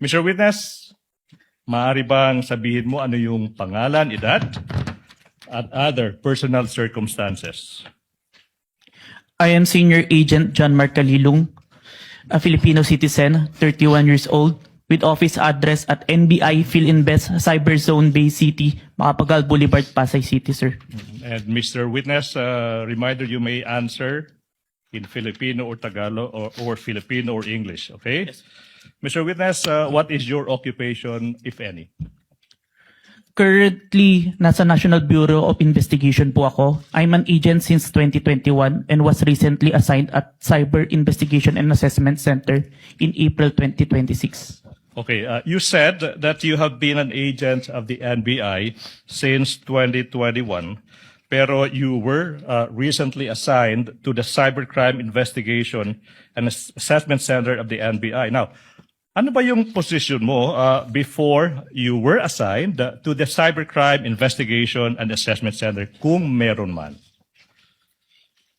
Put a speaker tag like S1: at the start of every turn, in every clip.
S1: Mr. Witness, maaari bang sabihin mo ano yung pangalan, edad, at other personal circumstances?
S2: I am Senior Agent John Mark Calilung, a Filipino citizen, 31 years old, with office address at NBI Philinvest Cyberzone Bay City, Macapagal Boulevard, Pasay City, sir.
S1: And Mr. Witness, reminder you may answer in Filipino or Tagalog or Filipino or English, okay?
S2: Yes.
S1: Mr. Witness, what is your occupation, if any?
S2: Currently, nasa National Bureau of Investigation po ako. I'm an agent since 2021 and was recently assigned at Cyber Investigation and Assessment Center in April 2026.
S1: Okay, you said that you have been an agent of the NBI since 2021, pero you were recently assigned to the Cybercrime Investigation and Assessment Center of the NBI. Now, ano ba yung position mo before you were assigned to the Cybercrime Investigation and Assessment Center, kung meron man?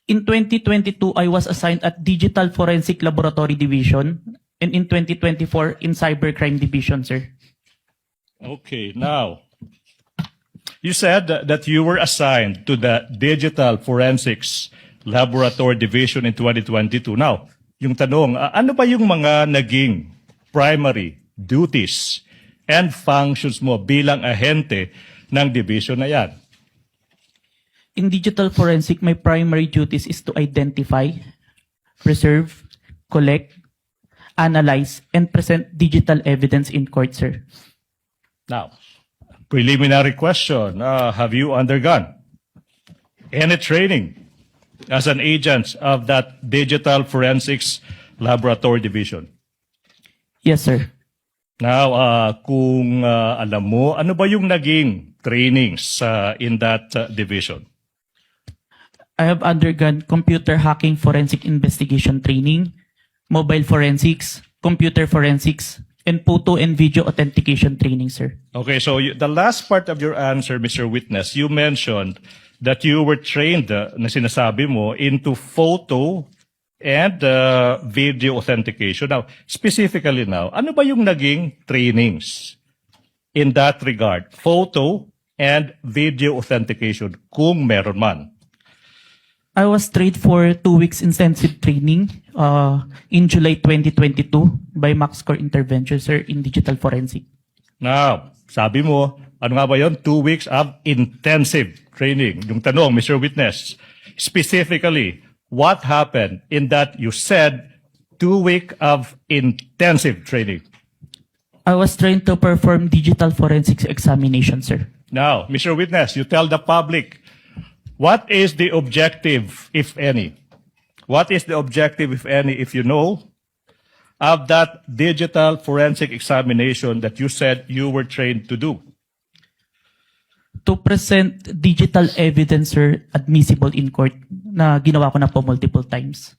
S2: In 2022, I was assigned at Digital Forensic Laboratory Division and in 2024 in Cybercrime Division, sir.
S1: Okay, now, you said that you were assigned to the Digital Forensics Laboratory Division in 2022. Now, yung tanong, ano ba yung mga naging primary duties and functions mo bilang ahente ng division na yan?
S2: In digital forensic, my primary duties is to identify, preserve, collect, analyze, and present digital evidence in court, sir.
S1: Now, preliminary question, have you undergone any training as an agent of that Digital Forensics Laboratory Division?
S2: Yes, sir.
S1: Now, kung alam mo, ano ba yung naging trainings in that division?
S2: I have undergone computer hacking forensic investigation training, mobile forensics, computer forensics, and photo and video authentication training, sir.
S1: Okay, so the last part of your answer, Mr. Witness, you mentioned that you were trained, na sinasabi mo, into photo and video authentication. Now, specifically now, ano ba yung naging trainings in that regard? Photo and video authentication, kung meron man.
S2: I was trained for 2 weeks intensive training in July 2022 by MaxCore Intervention, sir, in digital forensic.
S1: Now, sabi mo, ano nga ba yun? 2 weeks of intensive training. Yung tanong, Mr. Witness, specifically, what happened in that you said 2 week of intensive training?
S2: I was trained to perform digital forensics examination, sir.
S1: Now, Mr. Witness, you tell the public, what is the objective, if any? What is the objective, if any, if you know, of that digital forensic examination that you said you were trained to do?
S2: To present digital evidence, sir, admissible in court na ginawa ko na po multiple times.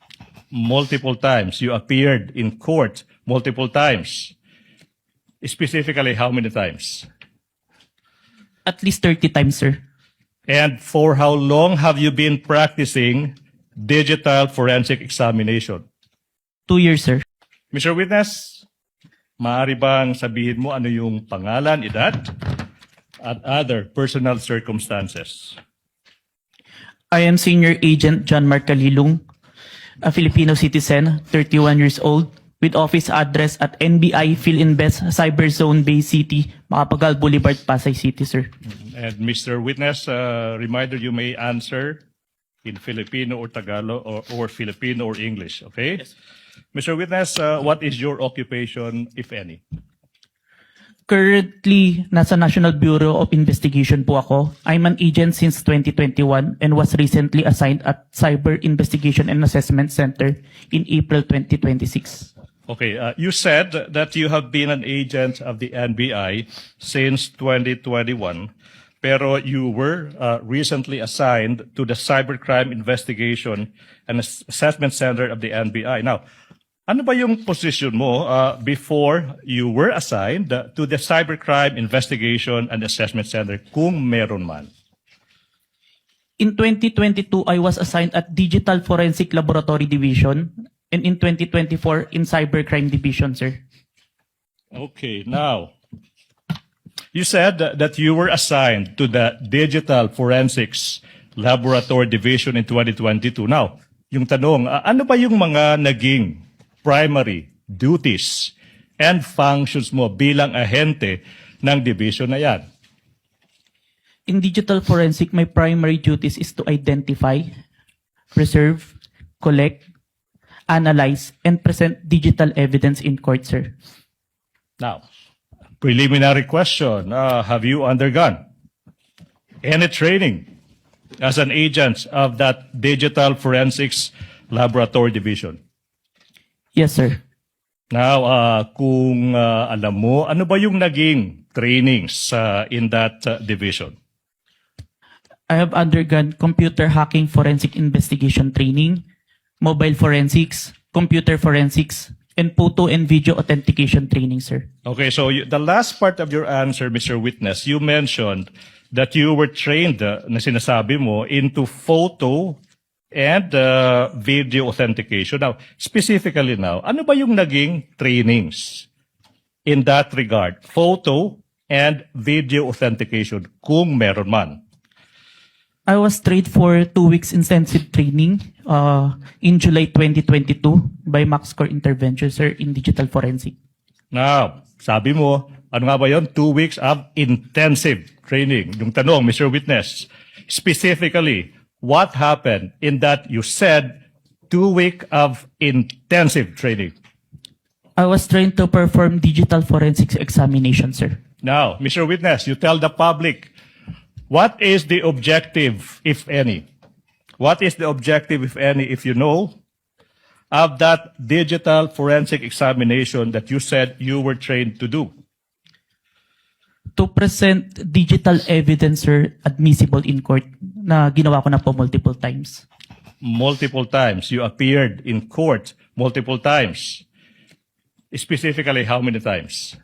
S1: Multiple times. You appeared in court multiple times. Specifically, how many times?
S2: At least 30 times, sir.
S1: And for how long have you been practicing digital forensic examination?
S2: 2 years, sir.
S1: Mr. Witness, maaari bang sabihin mo ano yung pangalan, edad, at other personal circumstances?
S2: I am Senior Agent John Mark Calilung, a Filipino citizen, 31 years old, with office address at NBI Philinvest Cyberzone Bay City, Macapagal Boulevard, Pasay City, sir.
S1: And Mr. Witness, reminder you may answer in Filipino or Tagalog or Filipino or English, okay?
S2: Yes.
S1: Mr. Witness, what is your occupation, if any?
S2: Currently, nasa National Bureau of Investigation po ako. I'm an agent since 2021 and was recently assigned at Cyber Investigation and Assessment Center in April 2026.
S1: Okay, you said that you have been an agent of the NBI since 2021, pero you were recently assigned to the Cybercrime Investigation and Assessment Center of the NBI. Now, ano ba yung position mo before you were assigned to the Cybercrime Investigation and Assessment Center, kung meron man?
S2: In 2022, I was assigned at Digital Forensic Laboratory Division and in 2024 in Cybercrime Division, sir.
S1: Okay, now, you said that you were assigned to the Digital Forensics Laboratory Division in 2022. Now, yung tanong, ano ba yung mga naging primary duties and functions mo bilang ahente ng division na yan?
S2: In digital forensic, my primary duties is to identify, preserve, collect, analyze, and present digital evidence in court, sir.
S1: Now, preliminary question, have you undergone any training as an agent of that Digital Forensics Laboratory Division?
S2: Yes, sir.
S1: Now, kung alam mo, ano ba yung naging trainings in that division?
S2: I have undergone computer hacking forensic investigation training, mobile forensics, computer forensics, and photo and video authentication training, sir.
S1: Okay, so the last part of your answer, Mr. Witness, you mentioned that you were trained, na sinasabi mo, into photo and video authentication. Now, specifically now, ano ba yung naging trainings in that regard? Photo and video authentication, kung meron man.
S2: I was trained for 2 weeks intensive training in July 2022 by MaxCore Intervention, sir, in digital forensic.
S1: Now, sabi mo, ano nga ba yun? 2 weeks of intensive training. Yung tanong, Mr. Witness, specifically, what happened in that you said 2 week of intensive training?
S2: I was trained to perform digital forensics examination, sir.
S1: Now, Mr. Witness, you tell the public, what is the objective, if any? What is the objective, if any, if you know, of that digital forensic examination that you said you were trained to do?
S2: To present digital evidence, sir, admissible in court na ginawa ko na po multiple times.
S1: Multiple times. You appeared in court multiple times. Specifically, how many times?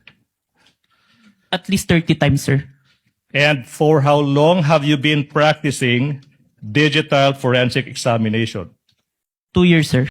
S2: At least 30 times, sir.
S1: And for how long have you been practicing digital forensic examination?
S2: 2 years, sir.